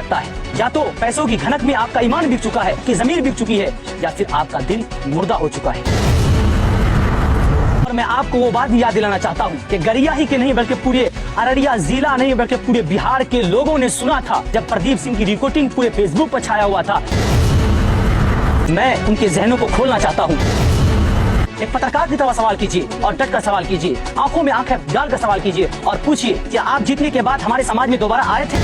सकता है। या तो पैसों की घनक में आपका ईमान बिक चुका है, कि जमीर बिक चुकी है, या फिर आपका दिल मुर्दा हो चुका है। और मैं आपको वो बात याद दिलाना चाहता हूँ कि गरिया ही के नहीं बल्कि पूरे अररिया जिला नहीं बल्कि पूरे बिहार के लोगों ने सुना था जब प्रदीप सिंह की रिकॉर्डिंग पूरे फेसबुक पर छाया हुआ था। मैं उनके जहनों को खोलना चाहता हूँ। एक पत्रकार की तरह सवाल कीजिए और डट कर सवाल कीजिए, आंखों में आंखें डालकर सवाल कीजिए और पूछिए कि आप जीतने के बाद हमारे समाज में दोबारा आए थे?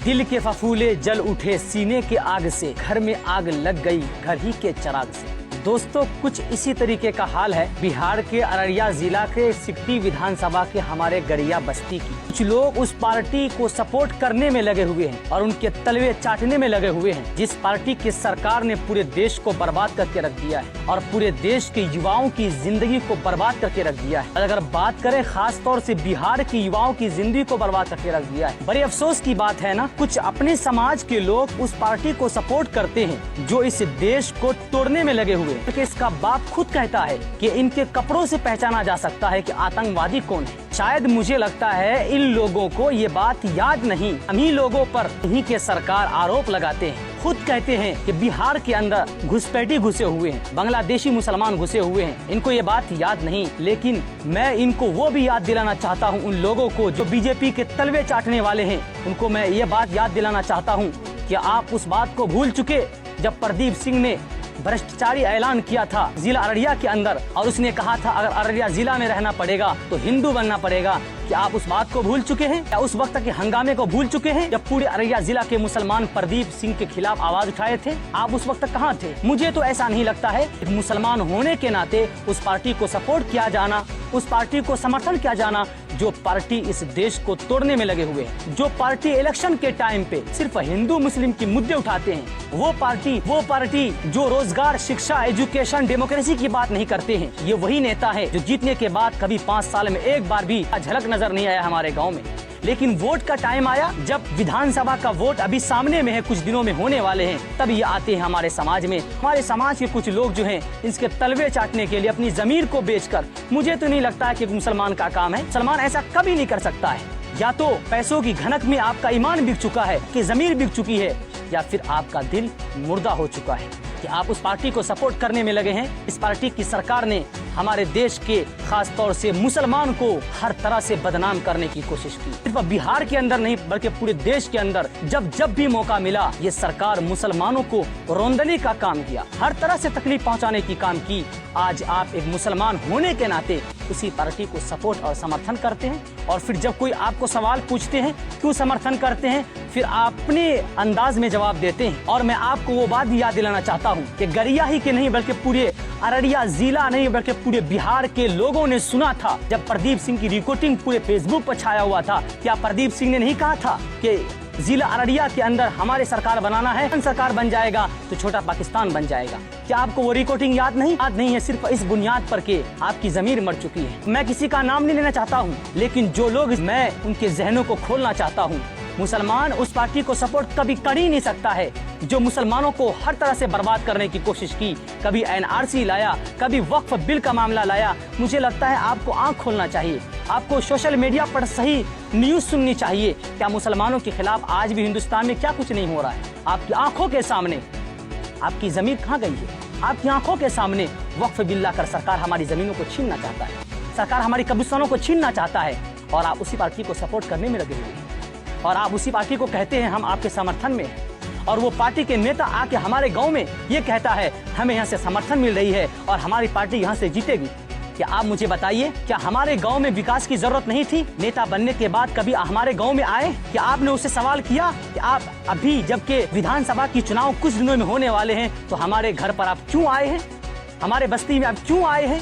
दिल के फफूले जल उठे सीने के आग से, घर में आग लग गई घर ही के चिराग से। दोस्तों, कुछ इसी तरीके का हाल है बिहार के अररिया जिला के सिकटी विधानसभा के हमारे गरिया बस्ती की। कुछ लोग उस पार्टी को सपोर्ट करने में लगे हुए हैं और उनके तलवे चाटने में लगे हुए हैं, जिस पार्टी की सरकार ने पूरे देश को बर्बाद करके रख दिया है और पूरे देश के युवाओं की जिंदगी को बर्बाद करके रख दिया है। अगर बात करें खास तौर से बिहार की युवाओं की जिंदगी को बर्बाद करके रख दिया है। बड़े अफसोस की बात है ना, कुछ अपने समाज के लोग उस पार्टी को सपोर्ट करते हैं जो इस देश को तोड़ने में लगे हुए। इसका बाप खुद कहता है कि इनके कपड़ों से पहचाना जा सकता है कि आतंकवादी कौन है। शायद मुझे लगता है इन लोगों को ये बात याद नहीं, हम ही लोगों पर इन्हीं के सरकार आरोप लगाते हैं। खुद कहते हैं कि बिहार के अंदर घुसपैठी घुसे हुए हैं, बांग्लादेशी मुसलमान घुसे हुए हैं, इनको ये बात याद नहीं। लेकिन मैं इनको वो भी याद दिलाना चाहता हूँ, उन लोगों को जो बीजेपी के तलवे चाटने वाले हैं, उनको मैं ये बात याद दिलाना चाहता हूँ कि आप उस बात को भूल चुके जब प्रदीप सिंह ने भ्रष्टाचारी ऐलान किया था जिला अररिया के अंदर और उसने कहा था अगर अररिया जिला में रहना पड़ेगा तो हिंदू बनना पड़ेगा। क्या आप उस बात को भूल चुके हैं? क्या उस वक्त के हंगामे को भूल चुके हैं जब पूरे अररिया जिला के मुसलमान प्रदीप सिंह के खिलाफ आवाज उठाए थे? आप उस वक्त कहाँ थे? मुझे तो ऐसा नहीं लगता है। एक मुसलमान होने के नाते उस पार्टी को सपोर्ट किया जाना, उस पार्टी को समर्थन किया जाना जो पार्टी इस देश को तोड़ने में लगे हुए हैं, जो पार्टी इलेक्शन के टाइम पे सिर्फ हिंदू मुस्लिम के मुद्दे उठाते हैं, वो पार्टी जो रोजगार, शिक्षा, एजुकेशन, डेमोक्रेसी की बात नहीं करते हैं। ये वही नेता है जो जीतने के बाद कभी 5 साल में एक बार भी झलक नजर नहीं आया हमारे गाँव में। लेकिन वोट का टाइम आया, जब विधानसभा का वोट अभी सामने में है, कुछ दिनों में होने वाले हैं, तब ये आते हैं हमारे समाज में। हमारे समाज के कुछ लोग जो हैं इसके तलवे चाटने के लिए अपनी जमीर को बेचकर, मुझे तो नहीं लगता है कि मुसलमान का काम है। मुसलमान ऐसा कभी नहीं कर सकता है। या तो पैसों की घनक में आपका ईमान बिक चुका है, कि जमीर बिक चुकी है, या फिर आपका दिल मुर्दा हो चुका है कि आप उस पार्टी को सपोर्ट करने में लगे हैं। इस पार्टी की सरकार ने हमारे देश के खास तौर से मुसलमान को हर तरह से बदनाम करने की कोशिश की। सिर्फ बिहार के अंदर नहीं बल्कि पूरे देश के अंदर जब भी मौका मिला ये सरकार मुसलमानों को रोंदने का काम किया, हर तरह से तकलीफ पहुंचाने की काम की। आज आप एक मुसलमान होने के नाते उसी पार्टी को सपोर्ट और समर्थन करते हैं और फिर जब कोई आपको सवाल पूछते हैं क्यों समर्थन करते हैं, फिर आप अपने अंदाज में जवाब देते हैं। और मैं आपको वो बात याद दिलाना चाहता हूँ कि गरिया ही के नहीं बल्कि पूरे अररिया जिला नहीं बल्कि पूरे बिहार के लोगों ने सुना था जब प्रदीप सिंह की रिकॉर्डिंग पूरे फेसबुक पर छाया हुआ था। क्या प्रदीप सिंह ने नहीं कहा था कि जिला अररिया के अंदर हमारे सरकार बनाना है, सरकार बन जाएगा तो छोटा पाकिस्तान बन जाएगा? क्या आपको वो रिकॉर्डिंग याद नहीं है? सिर्फ इस बुनियाद पर के आपकी जमीर मर चुकी है। मैं किसी का नाम नहीं लेना चाहता हूँ, लेकिन जो लोग, मैं उनके जहनों को खोलना चाहता हूँ। मुसलमान उस पार्टी को सपोर्ट कभी कर ही नहीं सकता है जो मुसलमानों को हर तरह से बर्बाद करने की कोशिश की। कभी एनआरसी लाया, कभी वक्फ बिल का मामला लाया। मुझे लगता है आपको आंख खोलना चाहिए, आपको सोशल मीडिया पर सही न्यूज सुननी चाहिए। क्या मुसलमानों के खिलाफ आज भी हिंदुस्तान में क्या कुछ नहीं हो रहा है? आपकी आंखों के सामने आपकी जमीन कहाँ गई है? आपकी आंखों के सामने वक्फ बिल लाकर सरकार हमारी जमीनों को छीनना चाहता है, सरकार हमारी कब्रिस्तानों को छीनना चाहता है और आप उसी पार्टी को सपोर्ट करने में लगे हुए हैं और आप उसी पार्टी को कहते हैं हम आपके समर्थन में हैं। और वो पार्टी के नेता आके हमारे गांव में ये कहता है हमें यहाँ से समर्थन मिल रही है और हमारी पार्टी यहाँ से जीतेगी। क्या आप मुझे बताइए, क्या हमारे गांव में विकास की जरूरत नहीं थी? नेता बनने के बाद कभी हमारे गांव में आए? क्या आपने उससे सवाल किया कि आप अभी जबकि विधानसभा की चुनाव कुछ दिनों में होने वाले हैं तो हमारे घर पर आप क्यों आए हैं? हमारे बस्ती में आप क्यों आए हैं?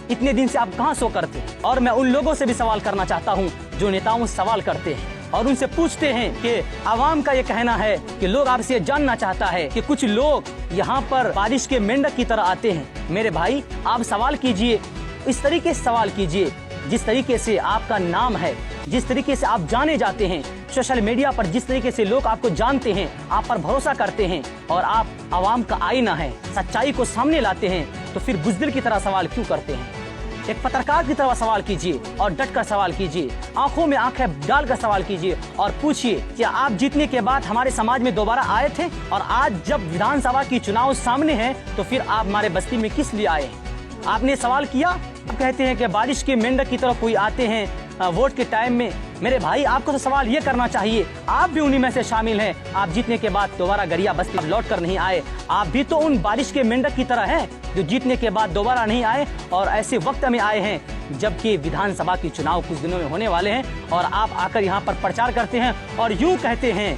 इतने दिन से आप कहाँ सो करते? और मैं उन लोगों से भी सवाल करना चाहता हूँ जो नेताओं से सवाल करते हैं और उनसे पूछते हैं कि आवाम का ये कहना है कि लोग आपसे जानना चाहता है कि कुछ लोग यहाँ पर बारिश के मेंढक की तरह आते हैं। मेरे भाई, आप सवाल कीजिए, इस तरीके से सवाल कीजिए जिस तरीके से आपका नाम है, जिस तरीके से आप जाने जाते हैं सोशल मीडिया पर, जिस तरीके से लोग आपको जानते हैं, आप पर भरोसा करते हैं और आप आवाम का आईना है, सच्चाई को सामने लाते हैं, तो फिर बुज़दिल की तरह सवाल क्यों करते हैं? एक पत्रकार की तरह सवाल कीजिए और डटकर सवाल कीजिए, आंखों में आंखें डालकर सवाल कीजिए और पूछिए कि आप जीतने के बाद हमारे समाज में दोबारा आए थे, और आज जब विधानसभा की चुनाव सामने है तो फिर आप हमारे बस्ती में किस लिए आए हैं? आपने सवाल किया? आप कहते हैं कि बारिश के मेंढक की तरह कोई आते हैं वोट के टाइम में। मेरे भाई, आपको तो सवाल ये करना चाहिए, आप भी उन्हीं में से शामिल हैं। आप जीतने के बाद दोबारा गरिया बस्ती लौट कर नहीं आए, आप भी तो उन बारिश के मेंढक की तरह हैं जो जीतने के बाद दोबारा नहीं आए और ऐसे वक्त में आए हैं जबकि विधानसभा की चुनाव कुछ दिनों में होने वाले हैं, और आप आकर यहाँ पर प्रचार करते हैं और यूँ कहते हैं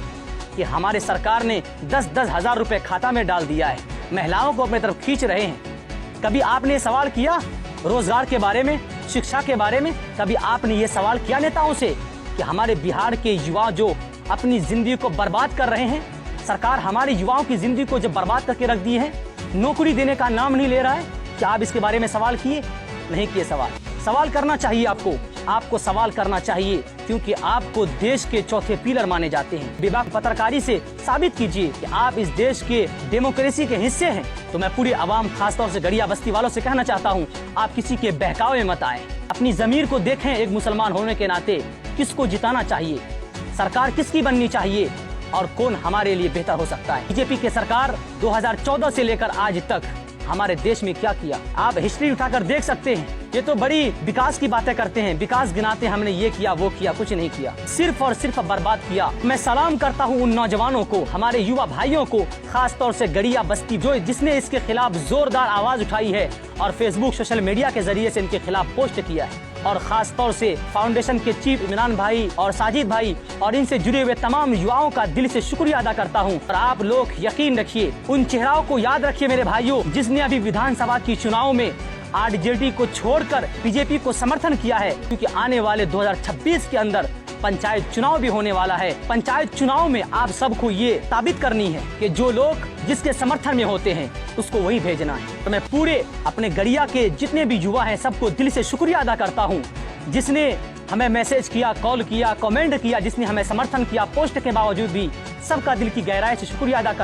कि हमारे सरकार ने 10-10 हजार रुपए खाता में डाल दिया है, महिलाओं को अपनी तरफ खींच रहे हैं। कभी आपने सवाल किया रोजगार के बारे में, शिक्षा के बारे में? कभी आपने ये सवाल किया नेताओं से कि हमारे बिहार के युवा जो अपनी जिंदगी को बर्बाद कर रहे हैं, सरकार हमारे युवाओं की जिंदगी को जब बर्बाद करके रख दी है, नौकरी देने का नाम नहीं ले रहा है, क्या आप इसके बारे में सवाल किए? नहीं किए सवाल करना चाहिए आपको सवाल करना चाहिए, क्योंकि आपको देश के चौथे पिलर माने जाते हैं। विभाग पत्रकारी से साबित कीजिए कि आप इस देश के डेमोक्रेसी के हिस्से हैं। तो मैं पूरी आवाम, खासतौर से गरिया बस्ती वालों से कहना चाहता हूँ, आप किसी के बहकावे में मत आए, अपनी जमीर को देखें। एक मुसलमान होने के नाते किसको जिताना चाहिए, सरकार किसकी बननी चाहिए और कौन हमारे लिए बेहतर हो सकता है। बीजेपी की सरकार 2014 से लेकर आज तक हमारे देश में क्या किया, आप हिस्ट्री उठाकर देख सकते हैं। ये तो बड़ी विकास की बातें करते हैं, विकास गिनाते हैं, हमने ये किया वो किया, कुछ नहीं किया, सिर्फ और सिर्फ बर्बाद किया। मैं सलाम करता हूँ उन नौजवानों को, हमारे युवा भाइयों को, खास तौर से गरिया बस्ती जिसने इसके खिलाफ जोरदार आवाज उठाई है और फेसबुक सोशल मीडिया के जरिए से इनके खिलाफ पोस्ट किया है। और खास तौर से फाउंडेशन के चीफ इमरान भाई और साजिद भाई और इनसे जुड़े हुए तमाम युवाओं का दिल से शुक्रिया अदा करता हूं। और आप लोग यकीन रखिए, उन चेहरों को याद रखिए मेरे भाइयों, जिसने अभी विधानसभा की चुनाव में आरजेडी को छोड़कर बीजेपी को समर्थन किया है, क्योंकि आने वाले 2026 के अंदर पंचायत चुनाव भी होने वाला है। पंचायत चुनाव में आप सबको ये साबित करनी है कि जो लोग जिसके समर्थन में होते हैं उसको वही भेजना है। तो मैं पूरे अपने गरिया के जितने भी युवा हैं सबको दिल से शुक्रिया अदा करता हूँ, जिसने हमें मैसेज किया, कॉल किया, कमेंट किया, जिसने हमें समर्थन किया पोस्ट के बावजूद भी, सबका दिल की गहराई से शुक्रिया अदा